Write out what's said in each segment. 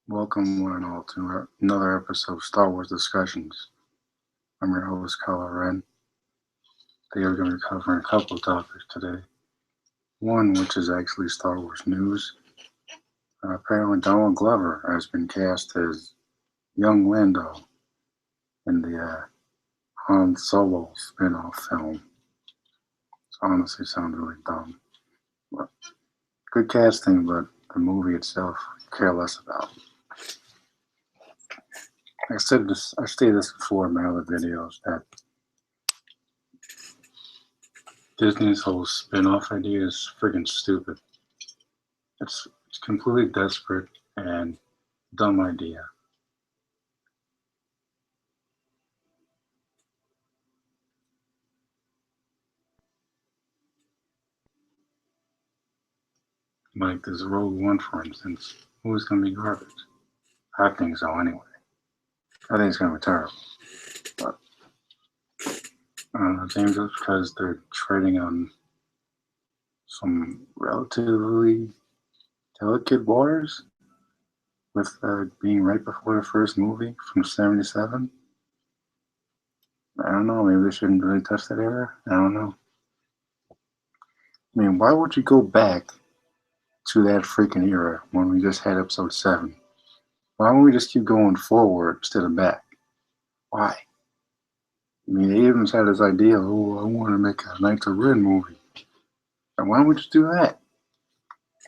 Welcome, one and all, to another episode of Star Wars Discussions. I'm your host, Kylo. Today we're going to be covering a couple of topics today. One, which is actually Star Wars news. Apparently, Donald Glover has been cast as young Lando in the Han Solo spin-off film. It honestly sounds really dumb. But good casting, but the movie itself, I care less about. I stated this before in my other videos that Disney's whole spin-off idea is freaking stupid. It's completely desperate and dumb idea. Like this Rogue One, for instance, who's gonna be garbage? I think so anyway. I think it's gonna be terrible. But I don't know, James, it's because they're trading on some relatively delicate waters with being right before the first movie from '77. I don't know. Maybe they shouldn't really touch that era. I don't know. I mean, why would you go back to that freaking era when we just had episode 7? Why don't we just keep going forward instead of back? Why? I mean, Abrams had this idea, oh, I want to make a Knights of Ren movie. And why don't we just do that?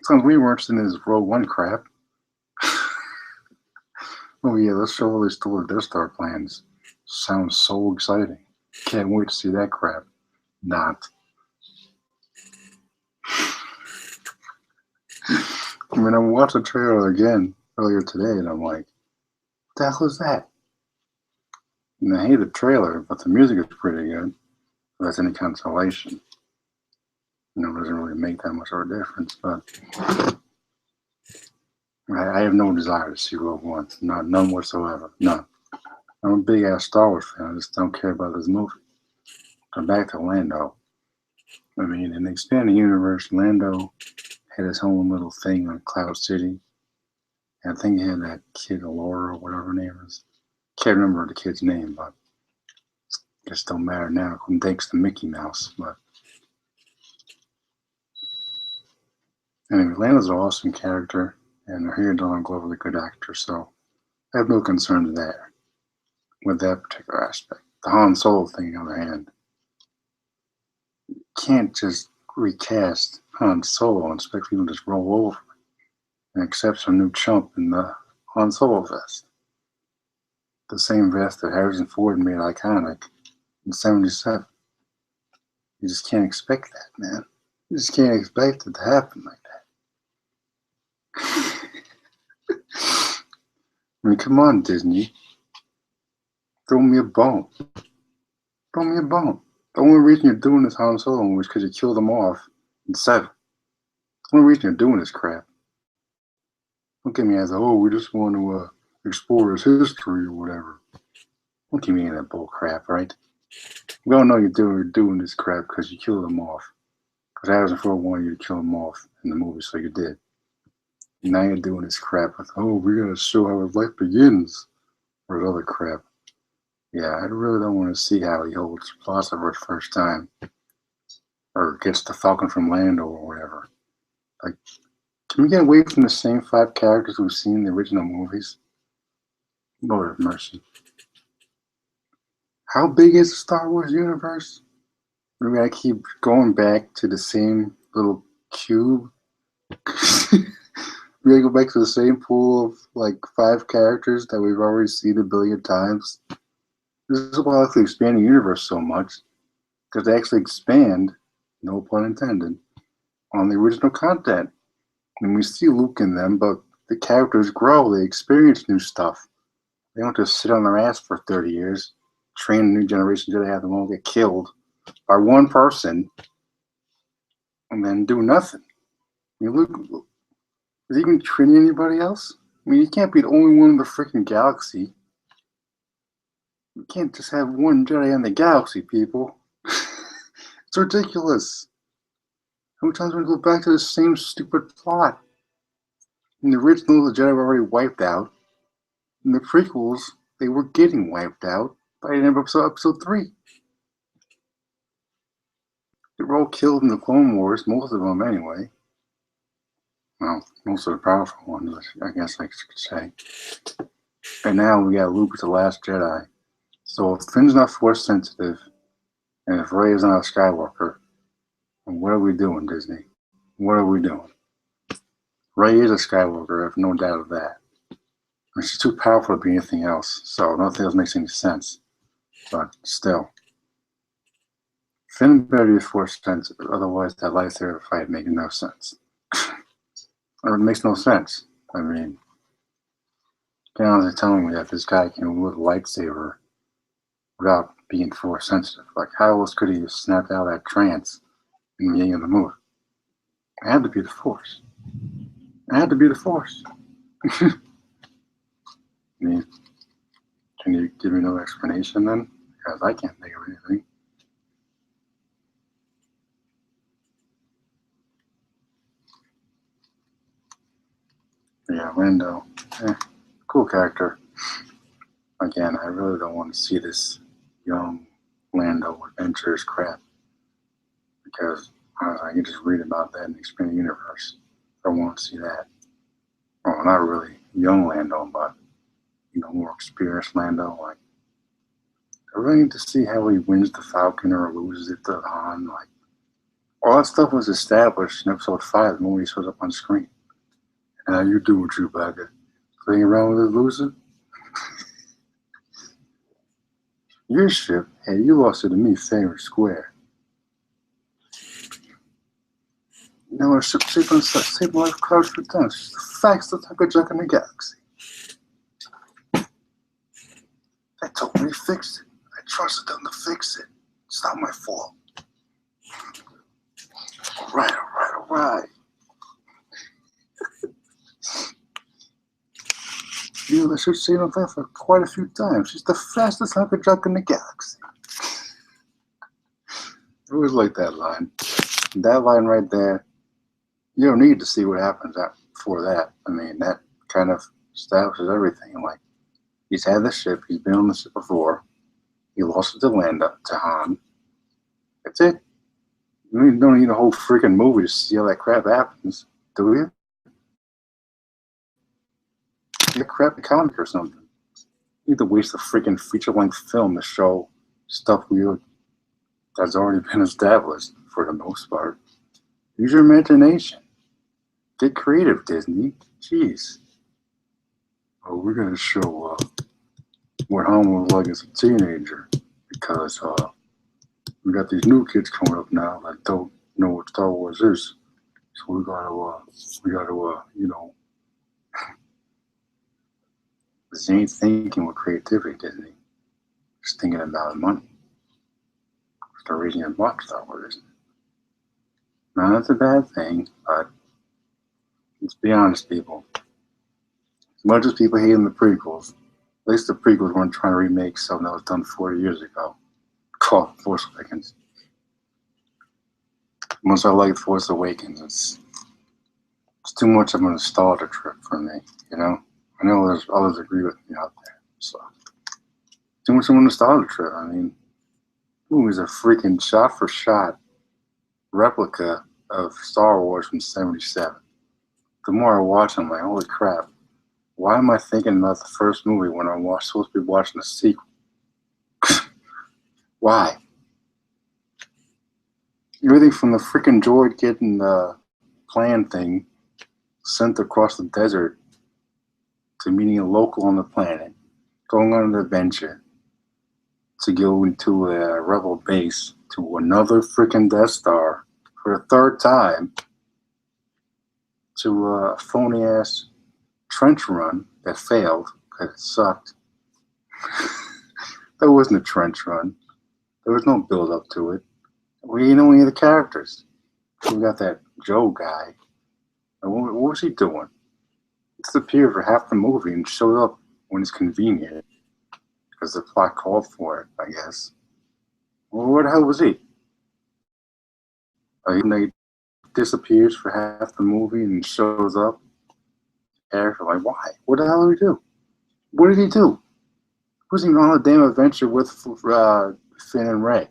Sounds we were interested in this Rogue One crap. Oh yeah, let's show all these stolen Death Star plans. Sounds so exciting. Can't wait to see that crap. Not. I mean, I watched the trailer again earlier today, and I'm like, what the hell is that? And I hate the trailer, but the music is pretty good. If that's any consolation. You know, it doesn't really make that much of a difference, but I have no desire to see Rogue One. None whatsoever. None. I'm a big ass Star Wars fan. I just don't care about this movie. But back to Lando. I mean, in the expanded universe, Lando had his own little thing on Cloud City. And I think he had that kid, Laura, or whatever her name is. Can't remember the kid's name, but it just don't matter now. Thanks to Mickey Mouse. But anyway, Lando's an awesome character, and I hear Donald Glover's a good actor, so I have no concerns there with that particular aspect. The Han Solo thing, on the other hand, you can't just recast Han Solo and expect people to just roll over and accept some new chump in the Han Solo vest. The same vest that Harrison Ford made iconic in '77. You just can't expect that, man. You just can't expect it to happen like that. I mean, come on, Disney. Throw me a bone. Throw me a bone. The only reason you're doing this Han Solo was because you killed them off in 7. The only reason you're doing this crap. Don't get me as, oh, we just want to explore his history or whatever. Don't give me any of that bull crap, right? We all know you're doing this crap because you killed them off. Because Harrison Ford wanted you to kill them off in the movie, so you did. And now you're doing this crap with, oh, we gotta show how his life begins. Or other crap. Yeah, I really don't want to see how he holds Philosopher the first time. Or gets the Falcon from Lando or whatever. Like, can we get away from the same 5 characters we've seen in the original movies? Lord of mercy. How big is the Star Wars universe? We gotta keep going back to the same little cube. We gotta go back to the same pool of like 5 characters that we've already seen a billion times. This is why I like to expand the universe so much, because they actually expand, no pun intended, on the original content. And we see Luke in them, but the characters grow, they experience new stuff. They don't just sit on their ass for 30 years, train a new generation until they have them all get killed by one person, and then do nothing. I mean, Luke, is he even training anybody else? I mean, you can't be the only one in the freaking galaxy. You can't just have one Jedi in the galaxy, people. It's ridiculous. How many times are we going to go back to the same stupid plot? In the original, the Jedi were already wiped out. In the prequels, they were getting wiped out by the end of episode 3. They were all killed in the Clone Wars, most of them anyway. Well, most of the powerful ones, I guess I could say. And now we got Luke the Last Jedi. So if Finn's not Force sensitive, and if Rey is not a Skywalker, then what are we doing, Disney? What are we doing? Rey is a Skywalker, I have no doubt of that. And she's too powerful to be anything else, so nothing else makes any sense. But still. Finn better be Force sensitive, otherwise that lightsaber fight makes no sense. Or it makes no sense. I mean, you're honestly telling me that this guy can wield a lightsaber without being Force sensitive. Like, how else could he have snapped out of that trance in the beginning of the movie? It had to be the Force. It had to be the Force. I mean, can you give me no explanation then? Because I can't think of anything. Yeah, Lando. Cool character. Again, I really don't want to see this young Lando adventures crap. Because I can just read about that in the Expanded Universe. I want to see that. Well, not really young Lando, but more experienced Lando. Like, I really need to see how he wins the Falcon or loses it to Han. Like, all that stuff was established in Episode 5, the moment he shows up on screen. And how you doing, Chewbacca? Playing around with his loser? Your ship? Hey, you lost it to me fair and square. A ship saved my life clouds for times. She's the fastest type of junk in the galaxy. They told me to fix it. I trusted them to fix it. It's not my fault. All right. I should say on that for quite a few times. She's the fastest type of junk in the galaxy. I always like that line. That line right there, you don't need to see what happens before that. I mean, that kind of establishes everything. Like, he's had the ship, he's been on the ship before, he lost it to Han. That's it. You don't need a whole freaking movie to see how that crap happens, do you? Get a crappy comic or something. You need to waste a freaking feature-length film to show stuff that's already been established for the most part. Use your imagination. Get creative, Disney. Jeez. Oh, we're gonna show what Han was like as a teenager because we got these new kids coming up now that don't know what Star Wars is. So we gotta this ain't thinking with creativity, Disney. Just thinking about money. It's the reason you bought Star Wars, isn't it? Now that's a bad thing, but let's be honest, people. As much as people hate in the prequels, at least the prequels weren't trying to remake something that was done 40 years ago, called Force Awakens. Once I liked Force Awakens, it's too much of a nostalgia trip for me, I know there's others agree with me out there, so too much of a nostalgia trip. I mean, the movie's a freaking shot-for-shot replica of Star Wars from '77. The more I watch, I'm like, holy crap! Why am I thinking about the first movie when I'm supposed to be watching a sequel? Why? Everything from the freaking droid getting the plan thing sent across the desert to meeting a local on the planet, going on an adventure, to go into a rebel base, to another freaking Death Star for the third time, to a phony-ass trench run that failed because it sucked. That wasn't a trench run. There was no build-up to it. We didn't know any of the characters. We got that Joe guy. What was he doing? He disappeared for half the movie and showed up when it's convenient. Because the plot called for it, I guess. Well, where the hell was he? He disappears for half the movie and shows up character. Like, why? What the hell did he do? What did he do? He wasn't even on a damn adventure with Finn and Rey.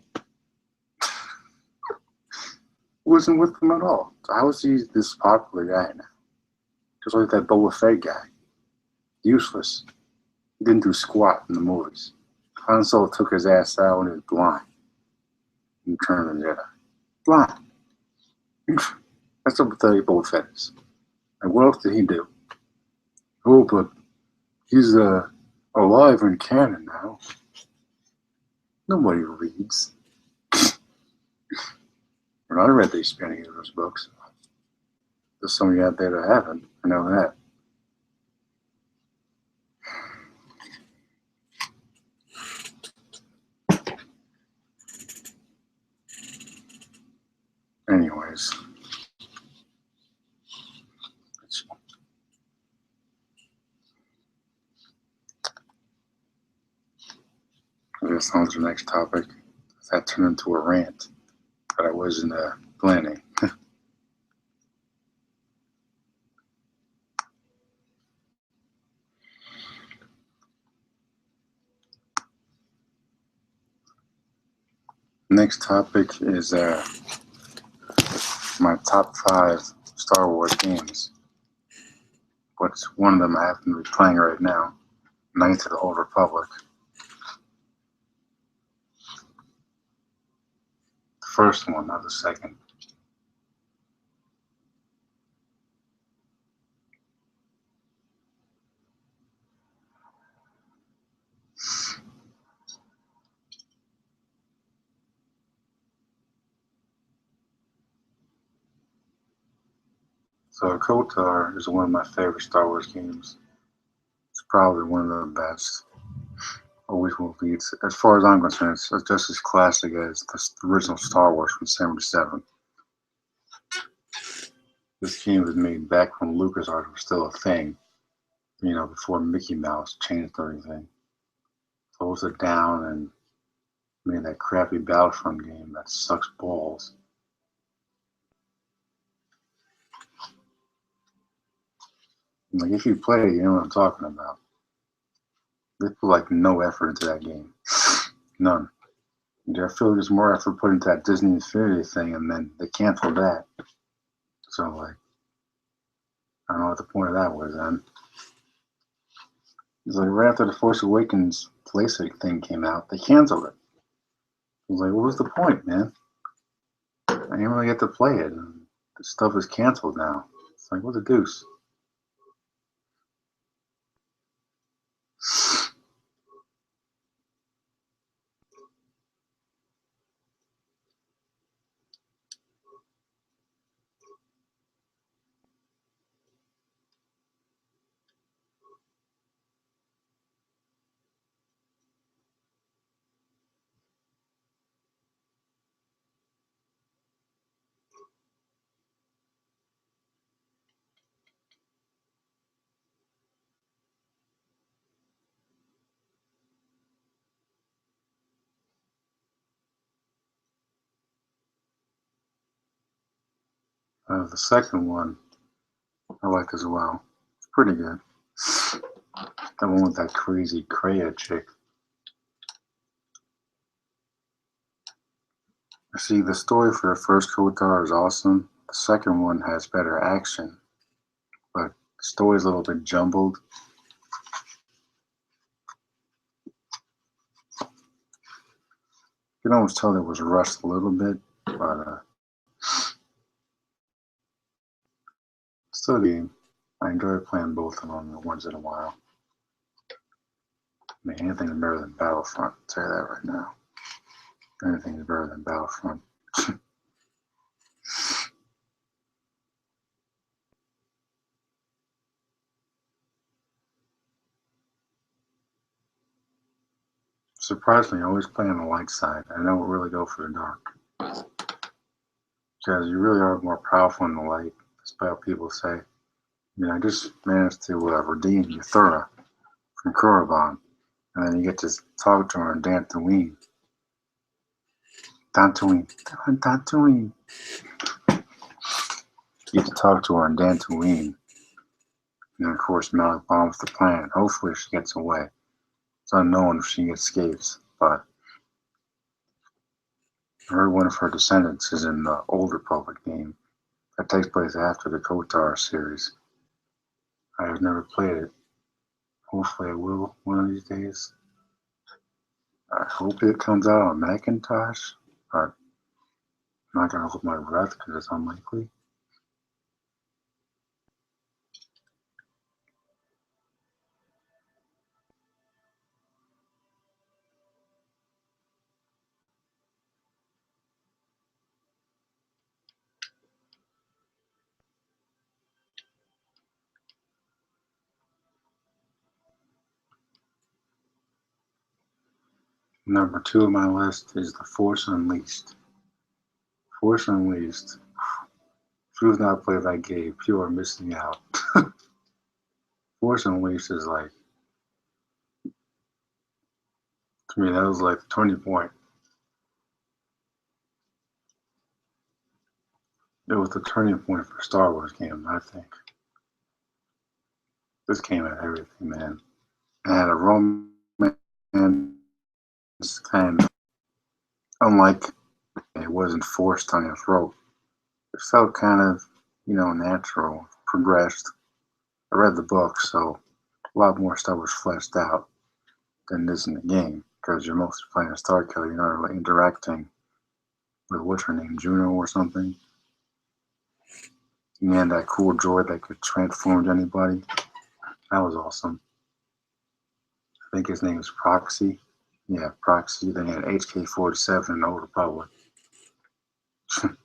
He wasn't with them at all. So how is he this popular guy now? Just like that Boba Fett guy. Useless. He didn't do squat in the movies. Han Solo took his ass out when he was blind. He turned the Jedi. Blind. That's what the Boba Fett is. And what else did he do? Oh, but he's alive in canon now. Nobody reads. When I read the Expanding Universe books, there's some of you out there that haven't. I know that. Anyways. I guess on to the next topic. That turned into a rant that I wasn't planning. Next topic is my top 5 Star Wars games. What's one of them I happen to be playing right now? Knights of the Old Republic. The first one, not the second. So KOTOR is one of my favorite Star Wars games. It's probably one of the best. Always will be. It's, as far as I'm concerned, it's just as classic as the original Star Wars from '77. This game was made back when LucasArts was still a thing. You know, before Mickey Mouse changed everything. Closed it down and made that crappy Battlefront game that sucks balls. Like, if you play it, you know what I'm talking about. They put like no effort into that game. None. I feel there's more effort put into that Disney Infinity thing, and then they canceled that. So, like, I don't know what the point of that was then. It's like right after the Force Awakens PlayStation thing came out, they canceled it. I was like, what was the point, man? I didn't really get to play it. And the stuff is canceled now. It's like, what the deuce? The second one I like as well. It's pretty good. The one with that crazy Kreia chick. See, the story for the first KOTOR is awesome. The second one has better action, but the story's a little bit jumbled. You can almost tell it was rushed a little bit, but still a game. I enjoy playing both of them once in a while. I mean, anything is better than Battlefront, I'll tell you that right now. Anything is better than Battlefront. Surprisingly, I always play on the light side. I don't really go for the dark. Because you really are more powerful in the light, despite what people say. I mean, I just managed to redeem Euthura from Korriban, and then you get to talk to her on Dantooine. Dantooine. You get to talk to her on Dantooine. And of course, Malik bombs the planet. Hopefully, she gets away. It's unknown if she escapes, but I heard one of her descendants is in the Old Republic game that takes place after the KOTOR series. I have never played it. Hopefully, I will one of these days. I hope it comes out on Macintosh, but I'm not gonna hold my breath because it's unlikely. Number 2 on my list is The Force Unleashed. Force Unleashed. If you've not played that game, you are missing out. Force Unleashed is like, to me, that was like the turning point. It was the turning point for Star Wars games, I think. This came at everything, man. It had a romance kind of, unlike it wasn't forced on your throat. It felt kind of, natural, progressed. I read the book, so a lot more stuff was fleshed out than this in the game because you're mostly playing a Star Killer. You're not really interacting with what's her name, Juno or something. And had that cool droid that could transform to anybody. That was awesome. I think his name was Proxy. Yeah, Proxy. They had HK-47 in the Old Republic. The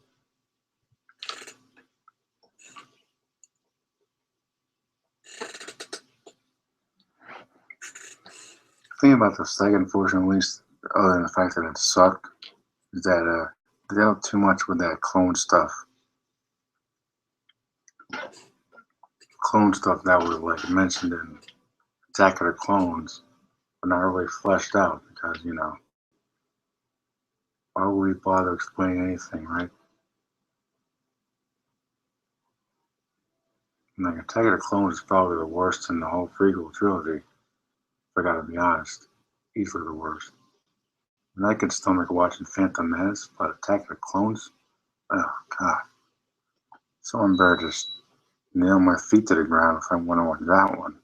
thing about the second Force Unleashed, other than the fact that it sucked, is that they dealt too much with that clone stuff. Clone stuff that was like mentioned in Attack of the Clones, but not really fleshed out because, why would we bother explaining anything, right? And like Attack of the Clones is probably the worst in the whole prequel trilogy, if I gotta be honest. Easily the worst. And I could stomach watching Phantom Menace, but Attack of the Clones? Oh, God. Someone better just nail my feet to the ground if I want to watch that one.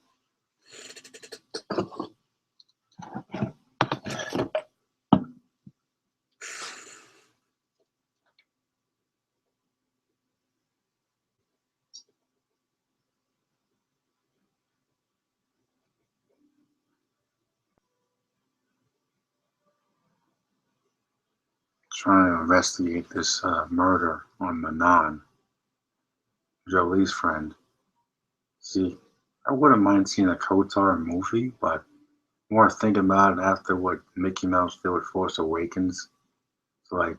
Trying to investigate this murder on Manon, Jolie's friend. See, I wouldn't mind seeing a KOTOR movie, but more thinking about it after what Mickey Mouse did with Force Awakens. So like,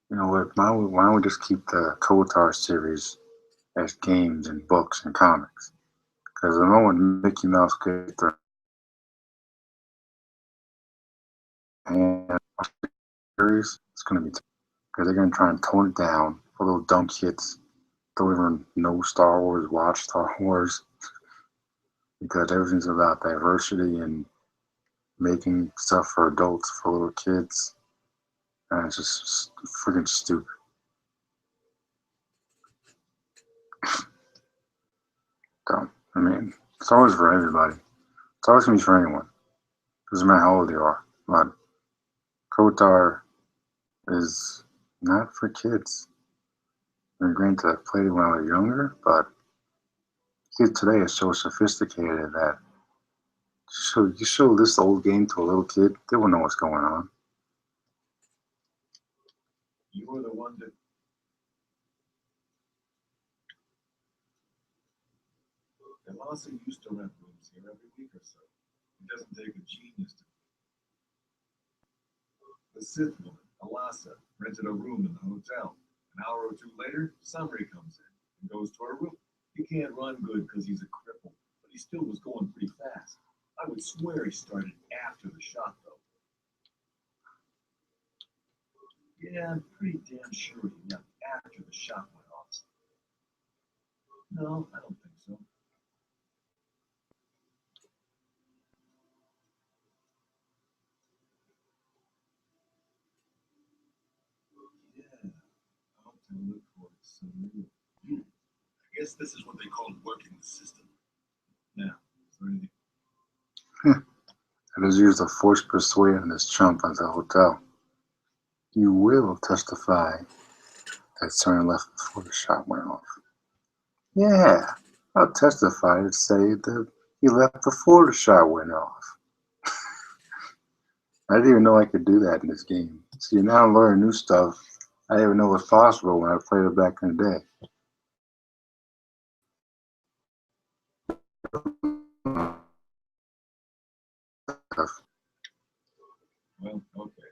what? Why don't we just keep the KOTOR series as games and books and comics? Because the moment Mickey Mouse gets their hand on the series, it's going to be because they're going to try and tone it down for little dumb kids. Don't even know Star Wars, watch Star Wars, because everything's about diversity and making stuff for adults for little kids. And it's just freaking stupid. Dumb. I mean, Star Wars is for everybody. Star Wars can be for anyone. Doesn't matter how old you are. But KOTOR is not for kids. And granted, I played it when I was younger, but kids today are so sophisticated that you show this old game to a little kid, they won't know what's going on. You were the one that. Elasa used to rent rooms here every week or so. It doesn't take a genius to. The Sith woman, Elasa, rented a room in the hotel. An hour or two later, Sumri comes in and goes to her room. He can't run good because he's a cripple, but he still was going pretty fast. I would swear he started after the shot, though. Yeah, I'm pretty damn sure he left after the shot went off. No, I don't think so. look for it so real. I guess this is what they call working the system. Now, is there anything? I just used the force persuading this chump at the hotel. You will testify that Soren left before the shot went off. Yeah, I'll testify to say that he left before the shot went off. I didn't even know I could do that in this game. See, now I'm learning new stuff I didn't even know was possible when I played it back in the day. Well, okay.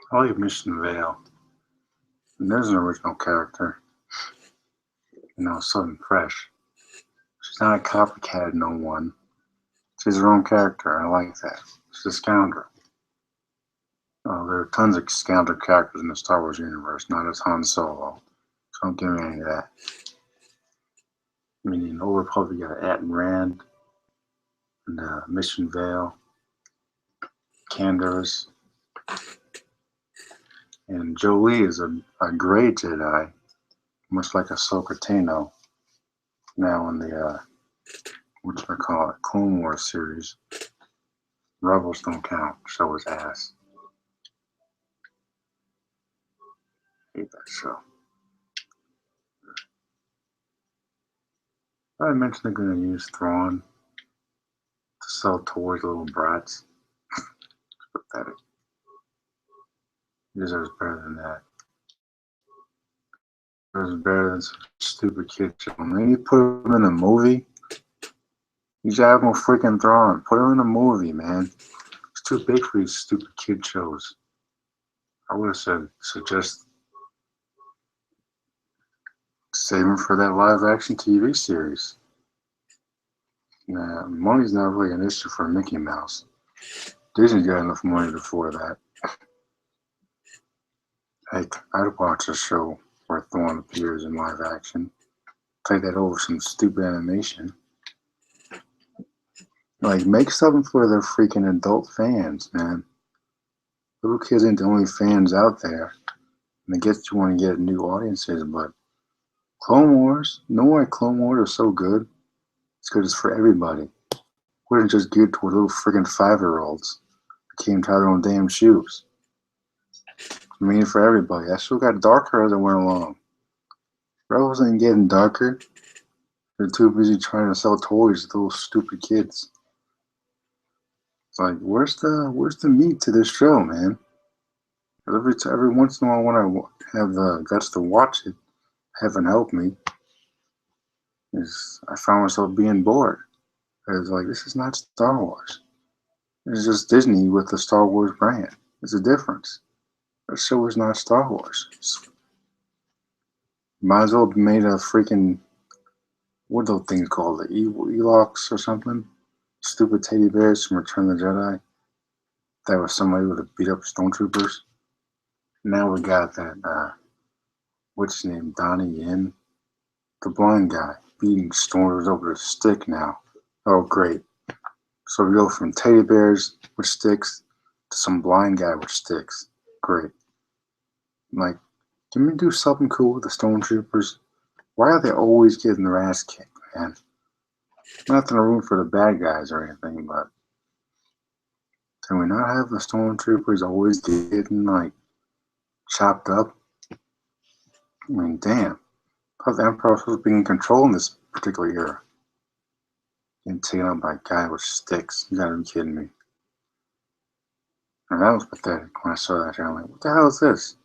I like Mission Vale. And there's an original character. Something fresh. She's not a copycat of no one. She's her own character. I like that. She's a scoundrel. There are tons of scoundrel characters in the Star Wars universe, not as Han Solo. So don't give me any of that. I mean, in Old Republic, you got Atton Rand, and Mission Vale, Canderous, and Jolie is a gray Jedi, much like Ahsoka Tano. Now in the whatchamacallit, Clone Wars series. Rebels don't count. Show his ass. Hate that show. I mentioned they're going to use Thrawn to sell toys to little brats. It's pathetic. He deserves better than that. He deserves better than some stupid kid show. And then you put him in a movie. You should have no freaking Thrawn. Put him in a movie, man. It's too big for these stupid kid shows. I would have suggest save him for that live action TV series. Nah, money's not really an issue for Mickey Mouse. Disney's got enough money to afford that. Heck, I'd watch a show where Thrawn appears in live action. Take that over some stupid animation. Like, make something for the freaking adult fans, man. Little kids ain't the only fans out there. And I guess you want to get new audiences, but Clone Wars, you know why Clone Wars are so good? It's good. It's for everybody. It wasn't just geared toward little freaking 5-year-olds that can't tie their own damn shoes. I mean, for everybody. That show got darker as it went along. Rebels ain't getting darker. They're too busy trying to sell toys to those stupid kids. It's like, where's the meat to this show, man? Every once in a while, when I have the guts to watch it, heaven help me, I found myself being bored. It's like, this is not Star Wars. It's just Disney with the Star Wars brand. There's a difference. That show is not Star Wars. Might as well have made a freaking, what are those things called? The Ewoks or something? Stupid teddy bears from Return of the Jedi. That was somebody who would have beat up stormtroopers. Now we got that, what's his name? Donnie Yen? The blind guy beating stormtroopers over a stick now. Oh, great. So we go from teddy bears with sticks to some blind guy with sticks. Great. Like, can we do something cool with the stormtroopers? Why are they always getting their ass kicked, man? Nothing to room for the bad guys or anything, but can we not have the stormtroopers always getting, like, chopped up? I mean, damn. How the Emperor was supposed to be in control in this particular era. Getting taken out by a guy with sticks. You gotta be kidding me. And that was pathetic when I saw that. I'm like, what the hell is this?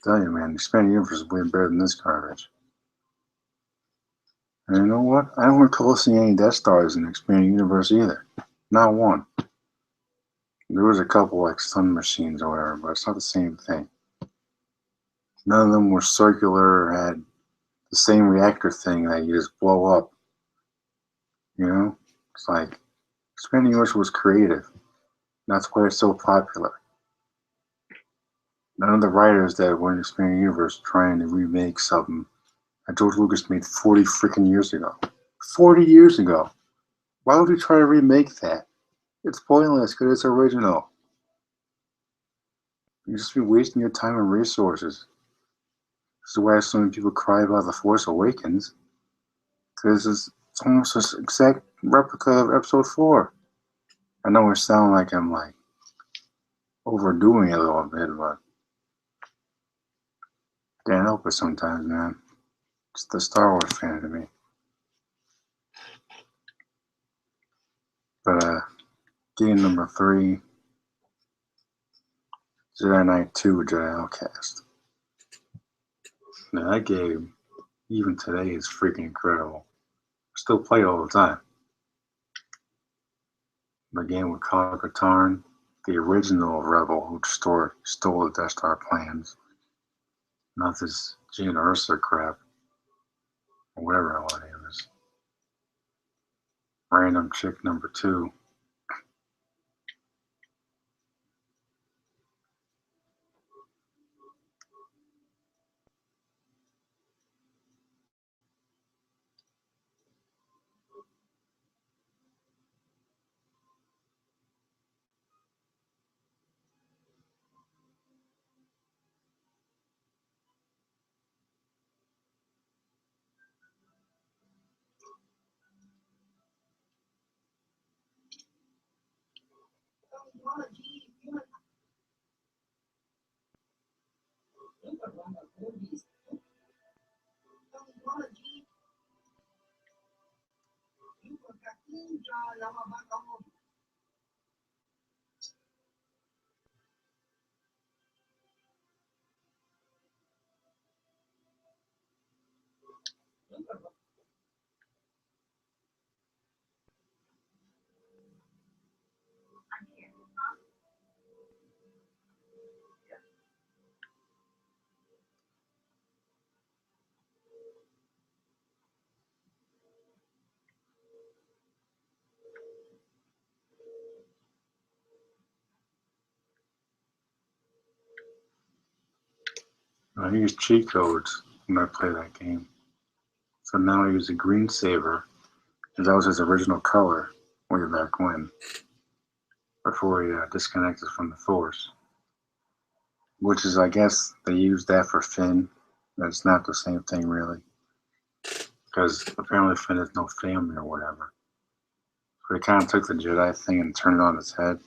I tell you, man, the expanded universe is way better than this garbage. And you know what? I don't recall seeing any Death Stars in the expanded universe either. Not one. There was a couple like sun machines or whatever, but it's not the same thing. None of them were circular or had the same reactor thing that you just blow up. You know? It's like expanded universe was creative. That's why it's so popular. None of the writers that were in the expanded universe trying to remake something that George Lucas made 40 freaking years ago. 40 years ago. Why would you try to remake that? It's pointless because it's original. You just be wasting your time and resources. This is why so many people cry about The Force Awakens. Because it's almost an exact replica of Episode 4. I know it sounds like I'm like overdoing it a little bit, but can't help it sometimes, man. It's the Star Wars fan to me. But game number 3, Jedi Knight 2, Jedi Outcast. Now that game, even today, is freaking incredible. I still play it all the time. The game with Kylo Katarn, the original rebel who stole the Death Star plans. Not this Gina Ursa crap. Or whatever her name is. Random chick number 2. I use cheat codes when I play that game. So now I use a green saber, because that was his original color way back when, before he disconnected from the Force. Which is, I guess, they used that for Finn. That's not the same thing, really. Because apparently Finn has no family or whatever. So they kind of took the Jedi thing and turned it on its head.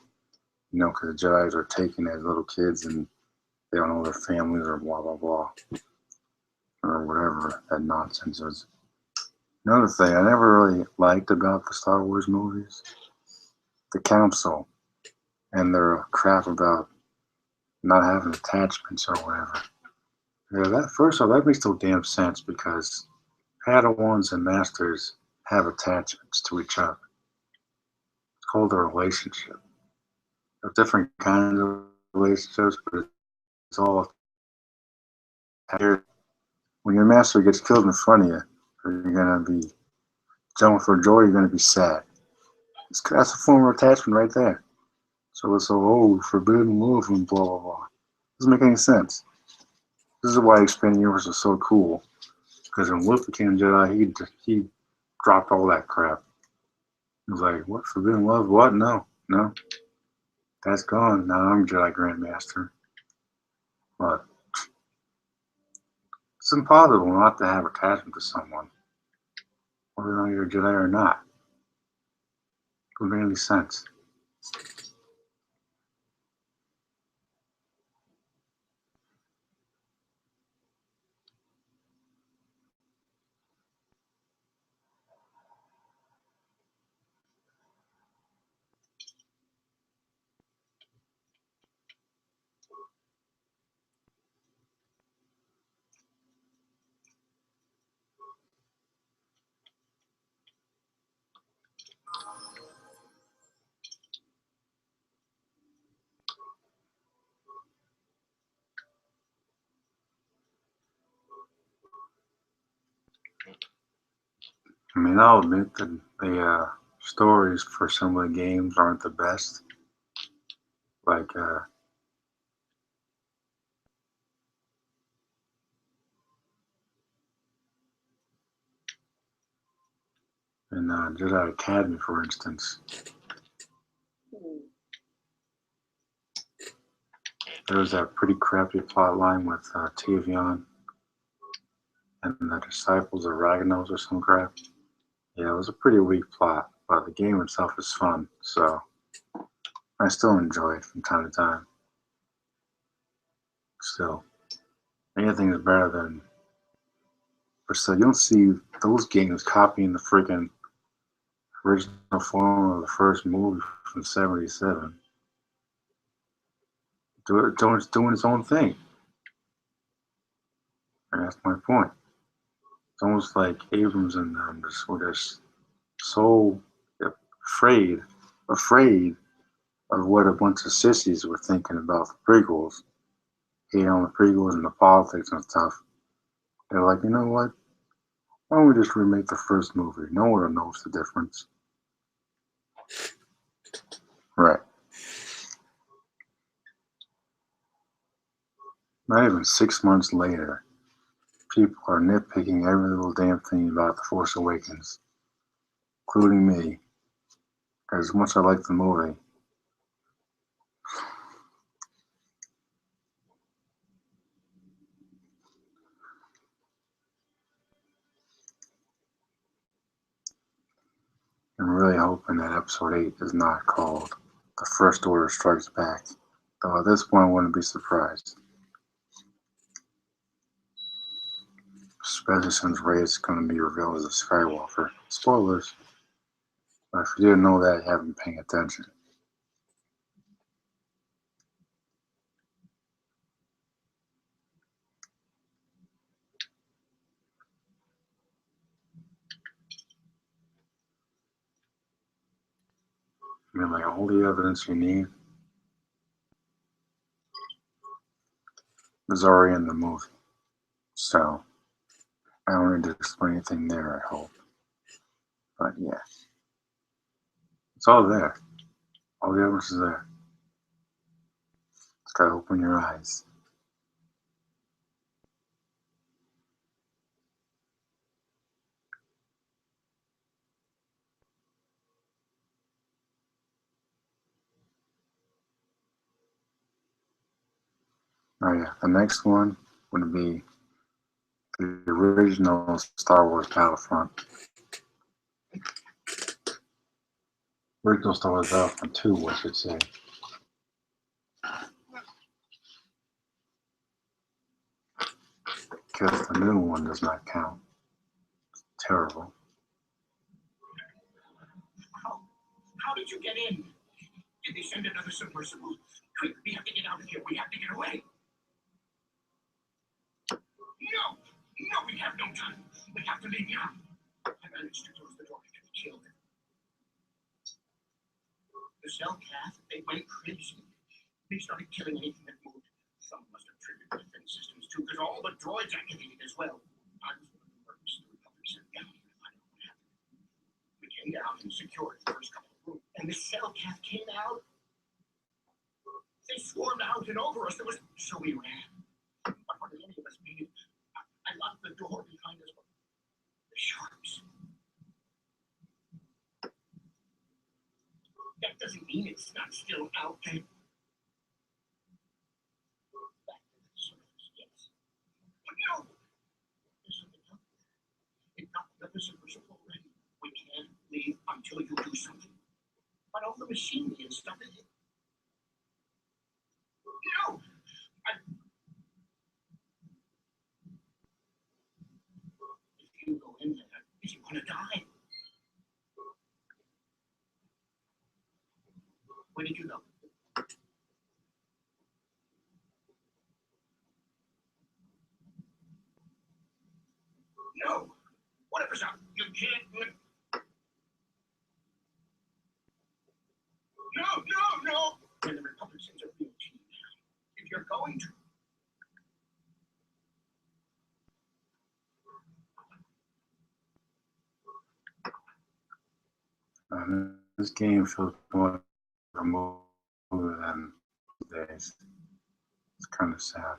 You know, because the Jedis are taken as little kids and they don't know their families or blah, blah, blah. Or whatever that nonsense is. Another thing I never really liked about the Star Wars movies, the Council and their crap about not having attachments or whatever. Yeah, that first of all, that makes no damn sense because Padawans and Masters have attachments to each other. It's called a relationship. There's different kinds of relationships, but it's all when your master gets killed in front of you, you're gonna be jumping for joy. You're gonna be sad. That's a form of attachment right there. So it's forbidden love and blah blah blah. Doesn't make any sense. This is why expanding universe is so cool. Because when Luke became Jedi, he dropped all that crap. He was like, "What forbidden love? What? No, that's gone. Now I'm Jedi Grandmaster." But it's impossible not to have attachment to someone, whether or not you're a Jedi or not. It doesn't make any sense. I mean, I'll admit that the stories for some of the games aren't the best. Like, in Jedi Academy, for instance, there was that pretty crappy plot line with Tavion and the disciples of Raganos or some crap. Yeah, it was a pretty weak plot, but the game itself is fun, so I still enjoy it from time to time. Still, anything is better than. But still, you don't see those games copying the freaking original form of the first movie from '77. It's doing its own thing, and that's my point. It's almost like Abrams and them were just so afraid of what a bunch of sissies were thinking about the prequels, hating on the prequels and the politics and stuff. They're like, you know what? Why don't we just remake the first movie? No one knows the difference. Right. Not even 6 months later, people are nitpicking every little damn thing about The Force Awakens, including me. As much as I like the movie, I'm really hoping that Episode 8 is not called The First Order Strikes Back. Though at this point, I wouldn't be surprised. Especially since Rey is going to be revealed as a Skywalker. Spoilers. But if you didn't know that, you haven't been paying attention. I mean, like, all the evidence you need is already in the movie. So, I don't need to explain anything there, I hope. But yeah, it's all there. All the evidence is there. Just gotta open your eyes. Oh yeah, the next one would be the original Star Wars Battlefront. Original Star Wars Battlefront 2, I should say. Because the new one does not count. It's terrible. How did you get in? Did they send another submersible? Quick, we have to get out of here. We have to get away. No! No, we have no time. We have to leave now. I managed to close the door after they killed him. The cell cath, they went crazy. They started killing anything that moved. Some must have triggered the defense systems too, because all the droids activated as well. I was one of the workers the Republic sent down here to find out what happened. We came down and secured the first couple of rooms, and the cell cath came out. They swarmed out and over us. So we ran. But what did any of us need? I locked the door behind us. The sharks. That doesn't mean it's not still out there. Back to the surface, yes. But no! There's something out there. It knocked the submersible already. We can't leave until you do something. But all the machinery and stuff is it. No! If you go in there, you're gonna die. Where did you go? No! Whatever's up, you can't. No! And the Republicans are real team now. If you're going to. And this game feels more removed than days. It's kind of sad.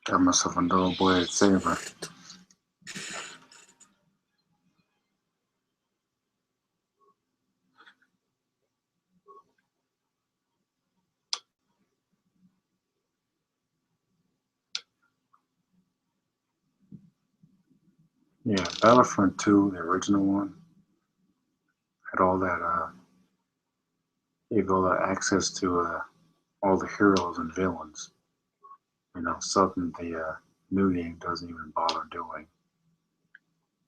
Got myself a double-bladed saber. Yeah, Battlefront 2, the original one, had all that, gave all that access to all the heroes and villains. You know, something the new game doesn't even bother doing.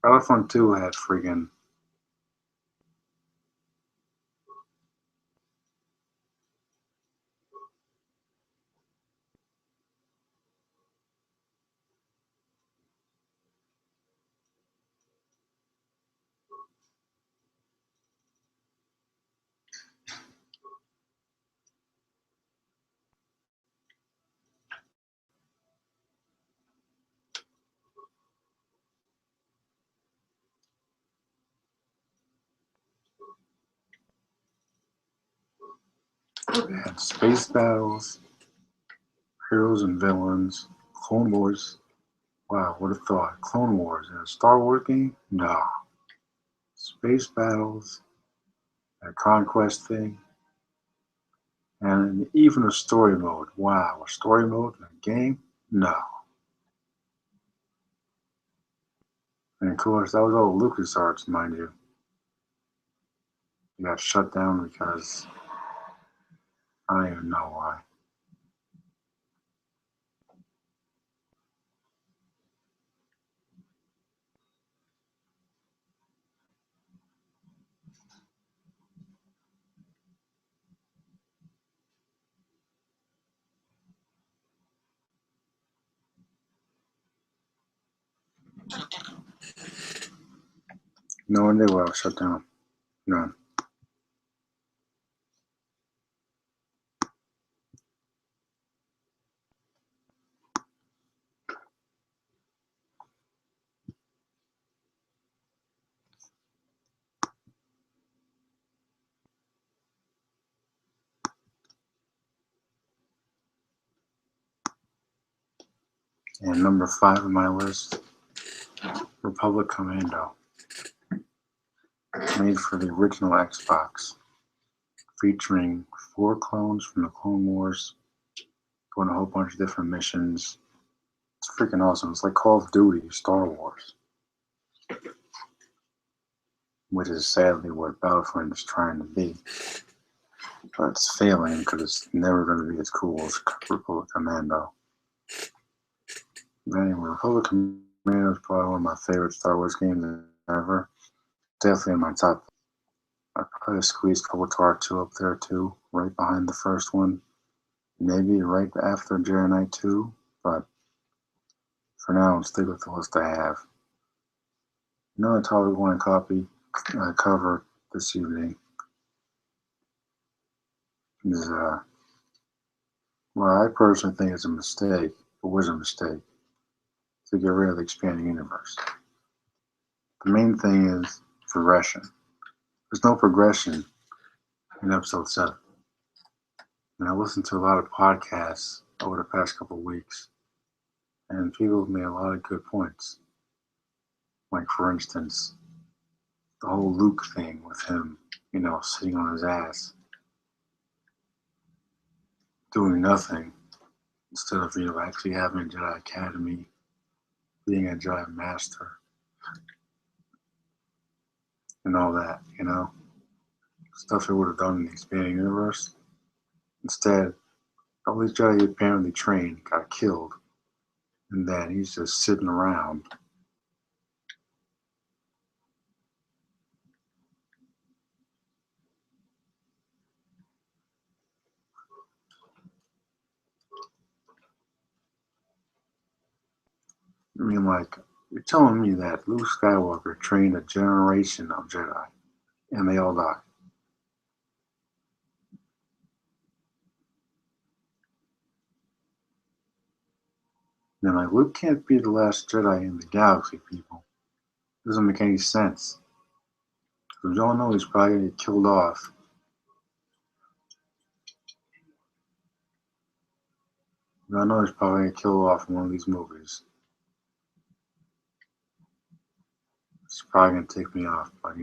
Battlefront 2 had friggin' had space battles, heroes and villains, Clone Wars. Wow, would have thought Clone Wars in a Star Wars game? No. Space battles, a conquest thing, and even a story mode. Wow, a story mode in a game? No. And of course, that was all LucasArts, mind you. It got shut down because I don't even know why. No idea why it was shut down. None. And number 5 on my list, Republic Commando. Made for the original Xbox. Featuring 4 clones from the Clone Wars. Going a whole bunch of different missions. It's freaking awesome. It's like Call of Duty, Star Wars. Which is sadly what Battlefront is trying to be. But it's failing because it's never going to be as cool as Republic Commando. Anyway, Republic Commando is probably one of my favorite Star Wars games ever. Definitely in my top. I probably squeezed Kotor 2 up there too, right behind the first one. Maybe right after Jedi Knight 2, but for now, I'll stick with the list I have. Another topic I want to cover this evening is, well, I personally think it's a mistake. It was a mistake to get rid of the expanding universe. The main thing is progression. There's no progression in episode 7. And I listened to a lot of podcasts over the past couple of weeks, And people have made a lot of good points. Like, for instance, the whole Luke thing with him, sitting on his ass, doing nothing, instead of, actually having a Jedi Academy, being a Jedi Master, and all that, stuff he would have done in the expanding universe. Instead, all these Jedi he apparently trained got killed, and then he's just sitting around. I mean, like, you're telling me that Luke Skywalker trained a generation of Jedi, and they all died. And like, Luke can't be the last Jedi in the galaxy, people. It doesn't make any sense. Because we all know he's probably going to get killed off. We all know he's probably going to get killed off in one of these movies. It's probably going to take me off, but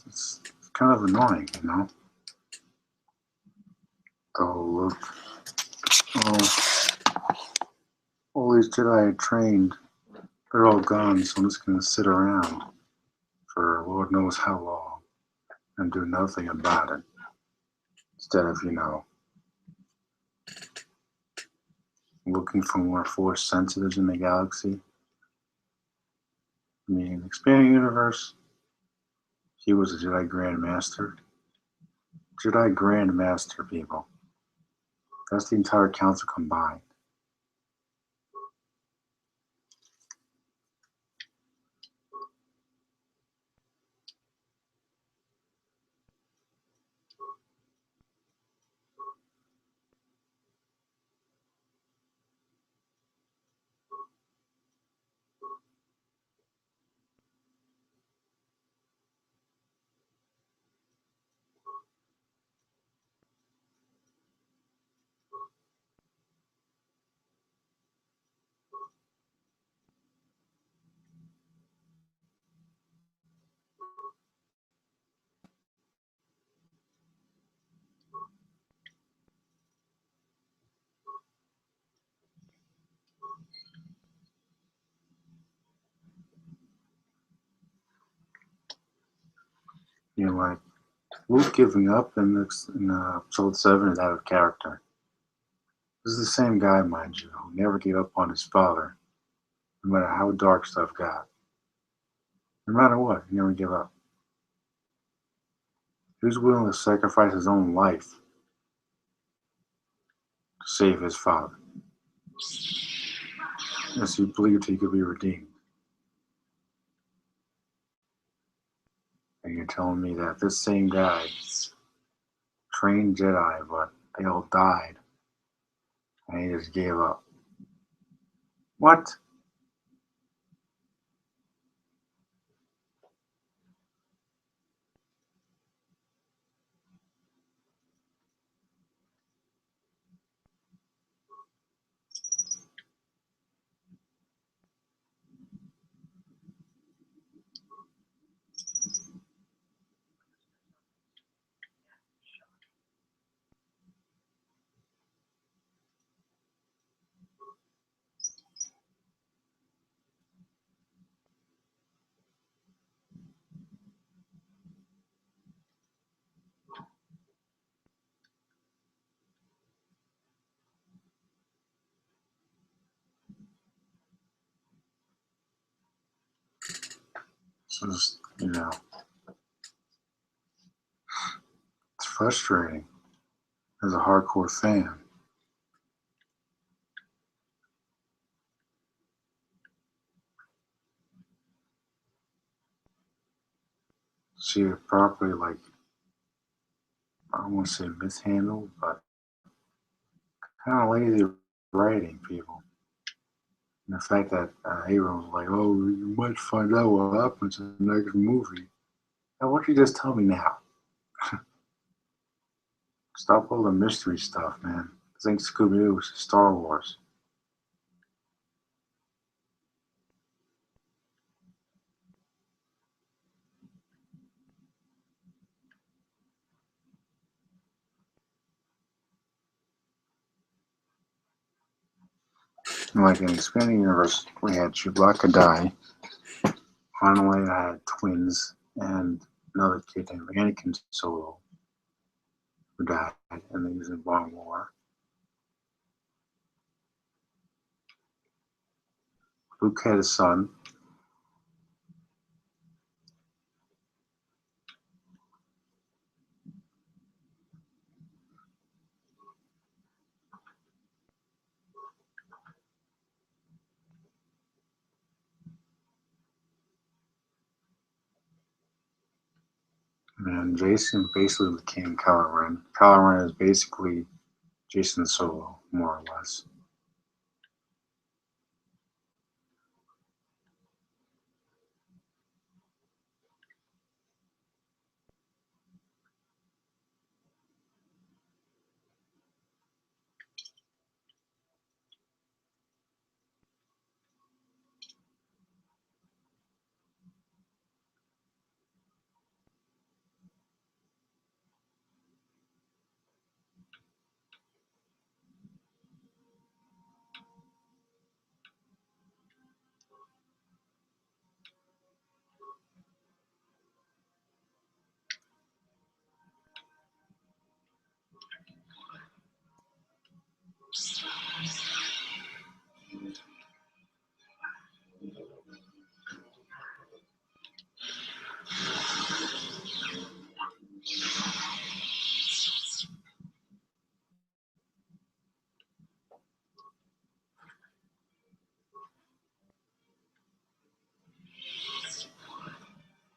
it's kind of annoying, Oh, look. All these Jedi I trained, they're all gone, so I'm just going to sit around for Lord knows how long and do nothing about it. Instead of, looking for more Force sensitives in the galaxy. I mean, expanding universe, he was a Jedi Grand Master. Jedi Grand Master, people. That's the entire council combined. Like, Luke giving up in episode 7 is out of character. This is the same guy, mind you, who never gave up on his father, no matter how dark stuff got. No matter what, he never gave up. He was willing to sacrifice his own life to save his father. Yes, he believed he could be redeemed. And you're telling me that this same guy trained Jedi, but they all died, and he just gave up. What? just, it's frustrating as a hardcore fan. See it properly, like, I don't want to say mishandled, but kind of lazy writing, people. And the fact that Abrams was like, oh, you might find out what happens in the next movie. Now, why don't you just tell me now? Stop all the mystery stuff, man. This ain't Scooby-Doo, it's Star Wars. And like in the expanding universe, we had Chewbacca die. On the way, I had twins and another kid named Anakin Solo who died, and he was in Long War. Luke had a son. And Jason basically became Kylo Ren. Kylo Ren is basically Jason Solo, more or less.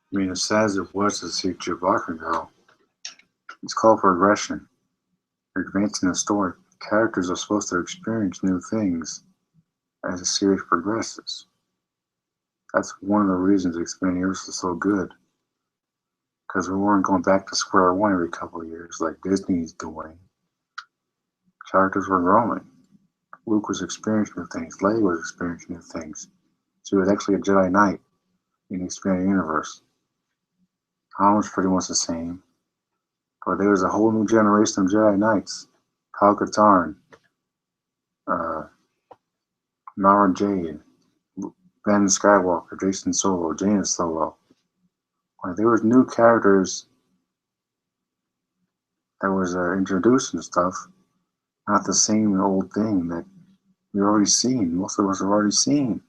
I mean, as sad as it was to see Chewbacca go, it's called progression. You're advancing the story. Characters are supposed to experience new things as the series progresses. That's one of the reasons the expanding universe is so good. Because we weren't going back to square one every couple of years like Disney's doing. Characters were growing. Luke was experiencing new things. Leia was experiencing new things. She was actually a Jedi Knight in the expanding universe. Han was pretty much the same. But there was a whole new generation of Jedi Knights. Kyle Katarn, Mara Jade, Ben Skywalker, Jason Solo, Jaina Solo. Like, there was new characters that was introduced and stuff. Not the same old thing that we already seen. Most of us have already seen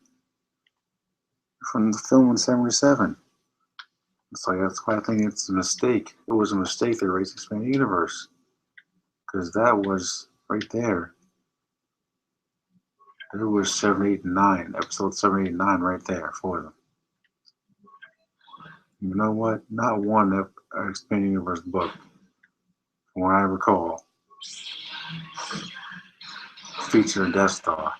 from the film in '77. It's like, that's why I think it's a mistake. It was a mistake they raised the expanded universe, because that was right there. There was 7, 8, and 9. Episode 7, 8, and 9 right there for them. You know what? Not one expanded universe book, from what I recall, featured a Death Star.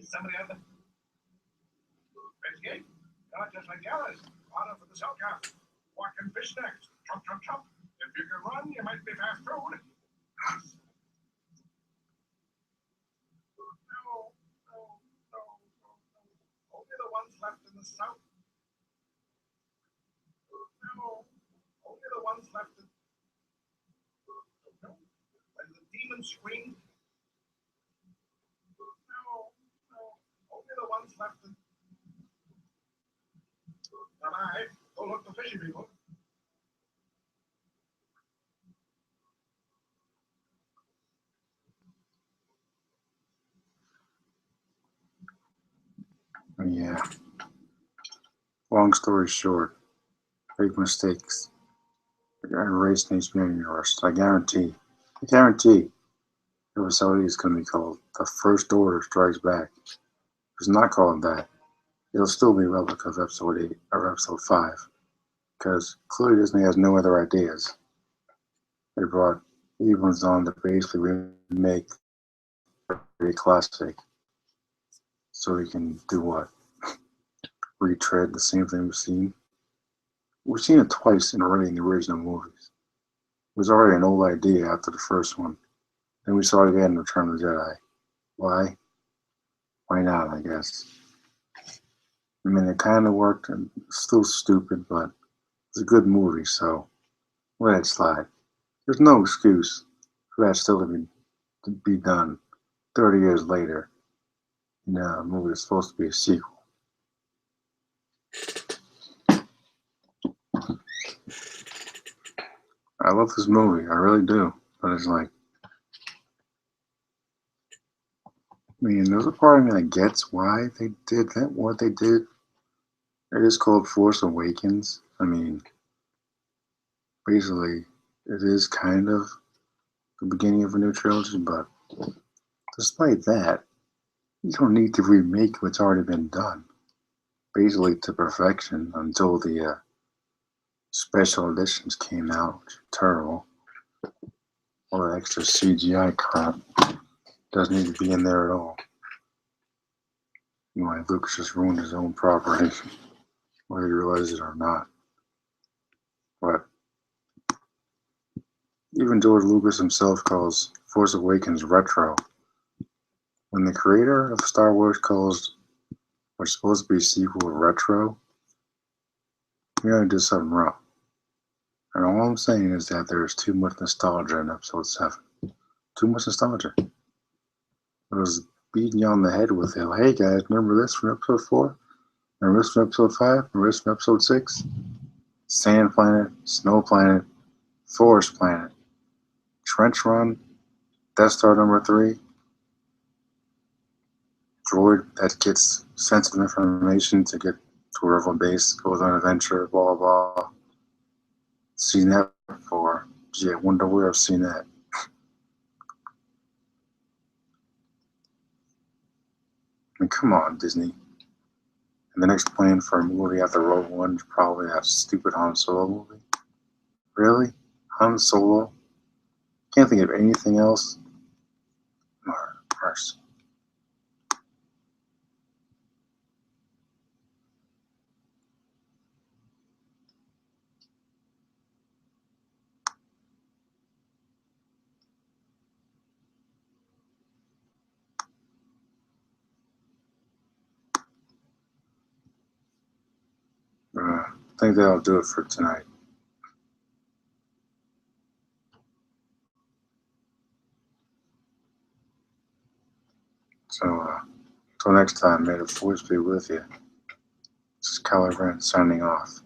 Is somebody out there? Investigate. Not just like the others. Order for the cell cast. What can fish next? Chomp, chomp, chomp. If you can run, you might be fast food. No, no, no, no, no. Only the ones left in the south. No, only the ones left in. No. When the demon screamed. No, no. Only the ones left in. Bye-bye. Go look for fishy people. Yeah. Long story short, big mistakes. Erased in HBO universe. I guarantee the episode is going to be called The First Order Strikes Back. If it's not called that, it'll still be a replica of episode 8 or episode 5. Because clearly Disney has no other ideas. They brought Abrams on to basically remake a classic. So we can do what? Retread the same thing we've seen. We've seen it twice already in the original movies. It was already an old idea after the first one. Then we saw it again in Return of the Jedi. Why? Why not, I guess. I mean, it kind of worked, and it's still stupid, but it's a good movie, so let it slide. There's no excuse for that still to be done 30 years later in a movie that's supposed to be a sequel. I love this movie, I really do, but it's like, I mean, there's a part of me that gets why they did that, what they did. It is called Force Awakens. I mean, basically, it is kind of the beginning of a new trilogy, but despite that, you don't need to remake what's already been done, basically to perfection, until the special editions came out, which are terrible. All the extra CGI crap doesn't need to be in there at all. You know, Lucas just ruined his own property, whether he realizes it or not. But even George Lucas himself calls Force Awakens retro. When the creator of Star Wars calls what's supposed to be a sequel retro, you're gonna do something wrong. And all I'm saying is that there's too much nostalgia in episode 7. Too much nostalgia. It was beating you on the head with it. Hey guys, remember this from episode 4? Remember this from episode 5? Remember this from episode 6? Sand planet, snow planet, forest planet, trench run, Death Star number 3, droid that gets sensitive information to get to a rival base, goes on an adventure, blah, blah, blah. Seen that before. Gee, I wonder where I've seen that. I mean, come on, Disney. And the next plan for a movie after Rogue One is probably that stupid Han Solo movie. Really? Han Solo? Can't think of anything else. Mercy. I think that'll do it for tonight. So, until next time, may the force be with you. This is Kylo signing off.